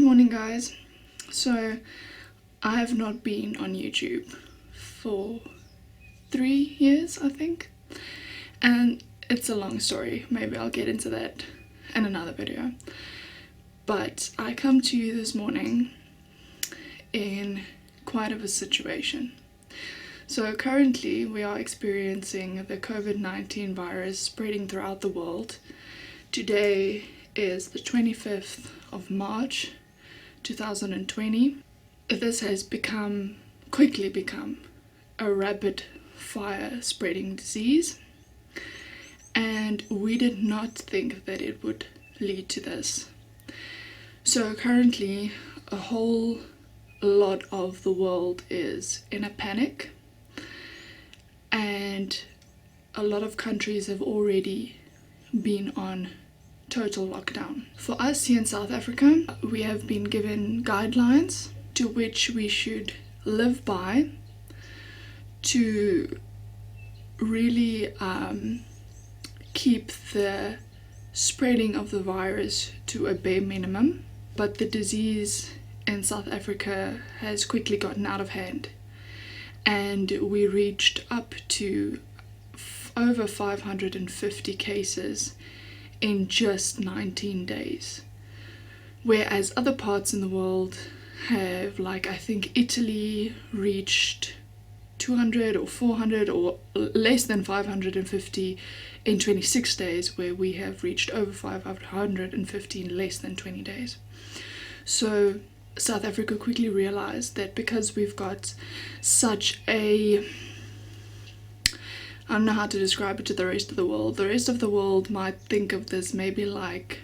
morning, guys. So I have not been on YouTube for 3 years, I think, and it's a long story. Maybe I'll get into that in another video, but I come to you this morning in quite of a situation. So currently we are experiencing the COVID-19 virus spreading throughout the world. Today is the 25th of March 2020. This has quickly become a rapid fire spreading disease, and we did not think that it would lead to this. So currently a whole lot of the world is in a panic, and a lot of countries have already been on total lockdown. For us here in South Africa, we have been given guidelines to which we should live by to really keep the spreading of the virus to a bare minimum. But the disease in South Africa has quickly gotten out of hand, and we reached up to over 550 cases in just 19 days, whereas other parts in the world have, like, I think Italy reached 200 or 400 or less than 550 in 26 days, where we have reached over 550 in less than 20 days. So South Africa quickly realized that because we've got such a, I don't know how to describe it to the rest of the world. The rest of the world might think of this maybe like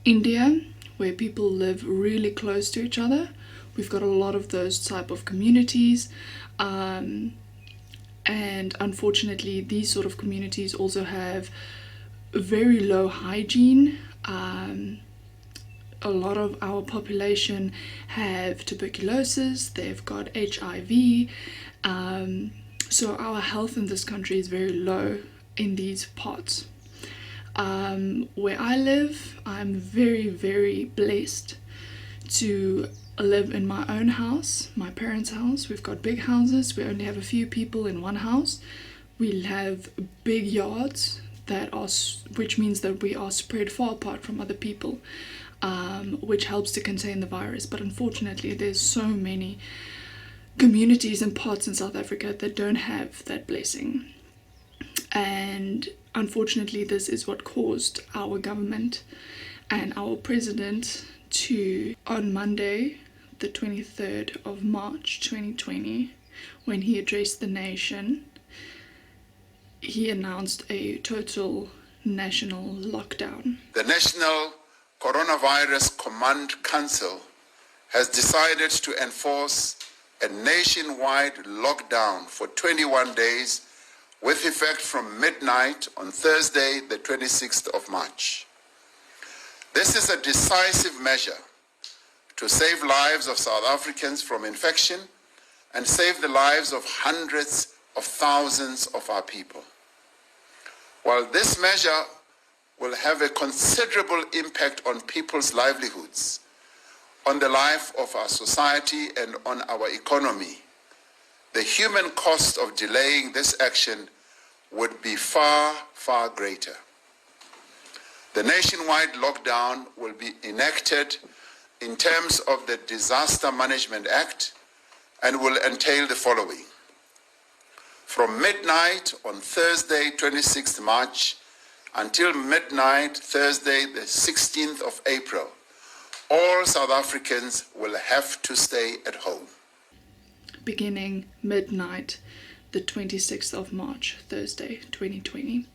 India, where people live really close to each other. We've got a lot of those type of communities, and unfortunately these sort of communities also have very low hygiene. A lot of our population have tuberculosis, they've got HIV, so our health in this country is very low in these parts. Where I live, I'm very, very blessed to live in my own house, my parents' house. We've got big houses. We only have a few people in one house. We have big yards which means that we are spread far apart from other people, which helps to contain the virus. But unfortunately, there's so many communities and parts in South Africa that don't have that blessing, and unfortunately this is what caused our government and our president to, on Monday the 23rd of March 2020, when he addressed the nation, he announced a total national lockdown. The National Coronavirus Command Council has decided to enforce a nationwide lockdown for 21 days with effect from midnight on Thursday, the 26th of March. This is a decisive measure to save lives of South Africans from infection and save the lives of hundreds of thousands of our people. While this measure will have a considerable impact on people's livelihoods, on the life of our society and on our economy, the human cost of delaying this action would be far, far greater. The nationwide lockdown will be enacted in terms of the Disaster Management Act and will entail the following. From midnight on Thursday, 26th March, until midnight Thursday, the 16th of April, all South Africans will have to stay at home. Beginning midnight the 26th of March, Thursday 2020.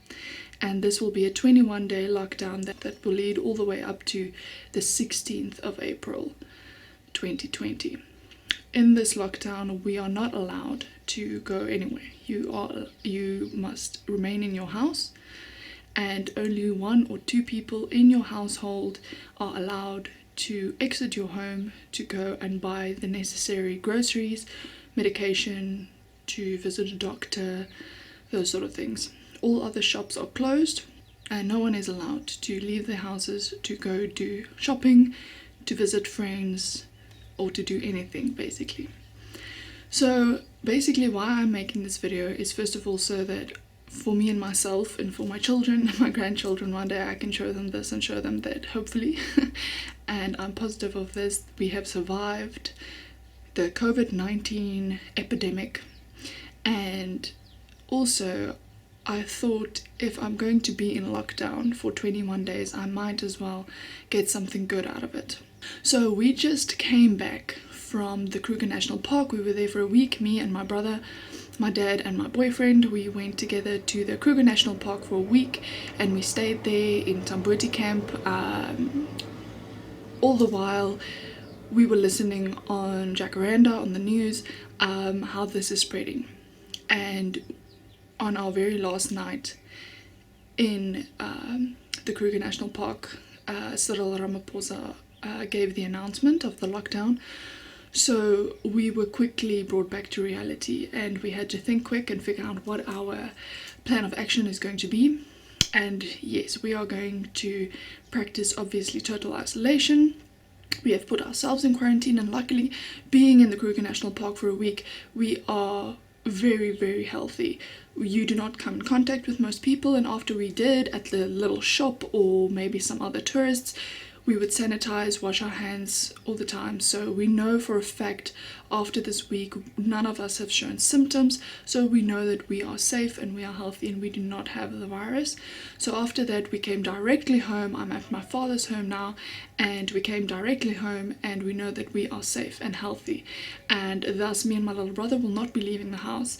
And this will be a 21-day lockdown that will lead all the way up to the 16th of April 2020. In this lockdown, we are not allowed to go anywhere. You must remain in your house, and only 1 or 2 people in your household are allowed to exit your home to go and buy the necessary groceries, medication, to visit a doctor, those sort of things. All other shops are closed, and no one is allowed to leave their houses to go do shopping, to visit friends, or to do anything basically. So basically why I'm making this video is first of all so that for me and myself and for my children and my grandchildren one day I can show them this and show them that, hopefully. And I'm positive of this, we have survived the COVID-19 epidemic. And also I thought if I'm going to be in lockdown for 21 days, I might as well get something good out of it. So we just came back from the Kruger National Park. We were there for a week, me and my brother, my dad and my boyfriend. We went together to the Kruger National Park for a week, and we stayed there in Tambuti camp. All the while we were listening on Jacaranda on the news, how this is spreading. And on our very last night in the Kruger National Park, Cyril Ramaphosa gave the announcement of the lockdown. So we were quickly brought back to reality, and we had to think quick and figure out what our plan of action is going to be. And yes, we are going to practice obviously total isolation. We have put ourselves in quarantine, and luckily, being in the Kruger National Park for a week, we are very, very healthy. You do not come in contact with most people, and after we did at the little shop or maybe some other tourists, we would sanitize, wash our hands all the time. So we know for a fact after this week none of us have shown symptoms, so we know that we are safe and we are healthy and we do not have the virus. So after that we came directly home. I'm at my father's home now, and we came directly home, and we know that we are safe and healthy, and thus me and my little brother will not be leaving the house.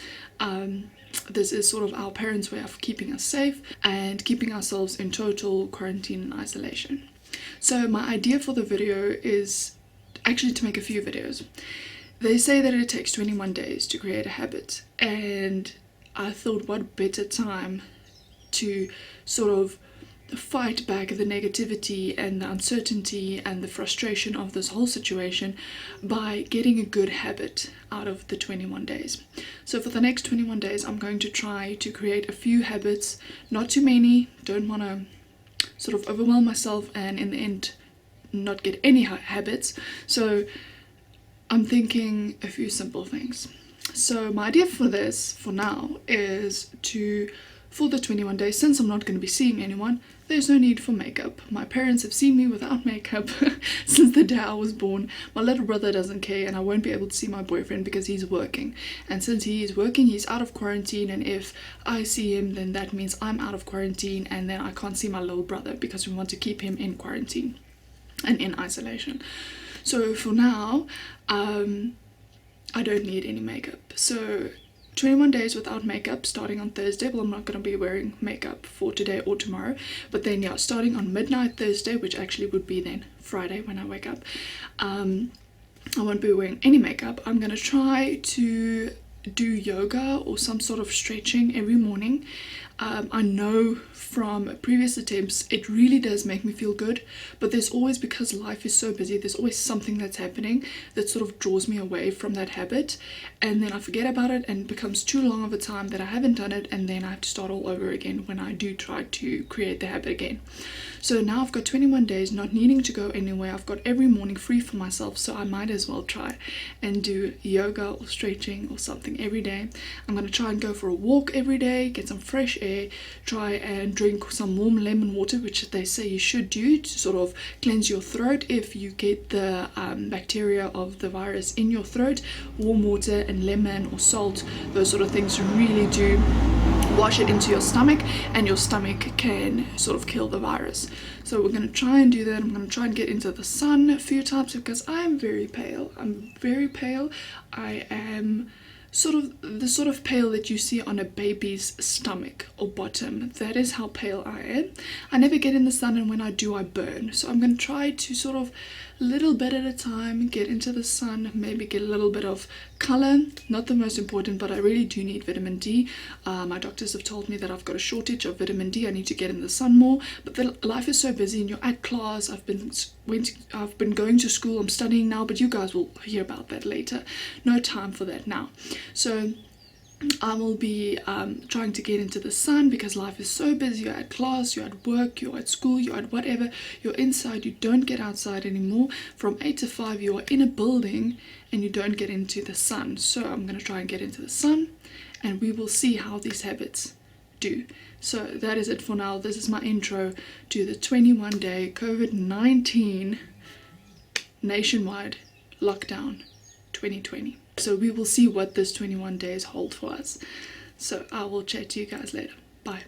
This is sort of our parents' way of keeping us safe and keeping ourselves in total quarantine and isolation. So my idea for the video is actually to make a few videos. They say that it takes 21 days to create a habit, and I thought what better time to sort of fight back the negativity and the uncertainty and the frustration of this whole situation by getting a good habit out of the 21 days. So for the next 21 days I'm going to try to create a few habits, not too many, don't want to sort of overwhelm myself and in the end not get any habits. So I'm thinking a few simple things. So my idea for this for now is to, for the 21 days, since I'm not going to be seeing anyone, there's no need for makeup. My parents have seen me without makeup since the day I was born. My little brother doesn't care, and I won't be able to see my boyfriend because he's working. And since he is working, he's out of quarantine, and if I see him, then that means I'm out of quarantine, and then I can't see my little brother because we want to keep him in quarantine and in isolation. So for now, I don't need any makeup. So 21 days without makeup starting on Thursday. Well, I'm not going to be wearing makeup for today or tomorrow, but then yeah, starting on midnight Thursday, which actually would be then Friday when I wake up, I won't be wearing any makeup. I'm going to try to do yoga or some sort of stretching every morning. I know from previous attempts it really does make me feel good, but there's always, because life is so busy, there's always something that's happening that sort of draws me away from that habit, and then I forget about it and it becomes too long of a time that I haven't done it, and then I have to start all over again when I do try to create the habit again. So now I've got 21 days not needing to go anywhere. I've got every morning free for myself, so I might as well try and do yoga or stretching or something every day. I'm going to try and go for a walk every day, get some fresh air, try and drink some warm lemon water, which they say you should do to sort of cleanse your throat if you get the bacteria of the virus in your throat. Warm water and lemon or salt, those sort of things really do wash it into your stomach, and your stomach can sort of kill the virus. So we're going to try and do that. I'm going to try and get into the sun a few times because I'm very pale. I am sort of the sort of pale that you see on a baby's stomach or bottom. That is how pale I am. I never get in the sun, and when I do I burn. So I'm going to try to sort of little bit at a time get into the sun, maybe get a little bit of color. Not the most important, but I really do need vitamin D. My doctors have told me that I've got a shortage of vitamin D. I need to get in the sun more, but life is so busy and you're at class. I've been going to school, I'm studying now, but you guys will hear about that later. No time for that now. So I will be trying to get into the sun because life is so busy. You're at class, you're at work, you're at school, you're at whatever. You're inside, you don't get outside anymore. From 8 to 5 you are in a building and you don't get into the sun. So I'm going to try and get into the sun, and we will see how these habits do. So that is it for now. This is my intro to the 21-day COVID-19 nationwide lockdown 2020. So we will see what this 21 days hold for us. So I will chat to you guys later. Bye.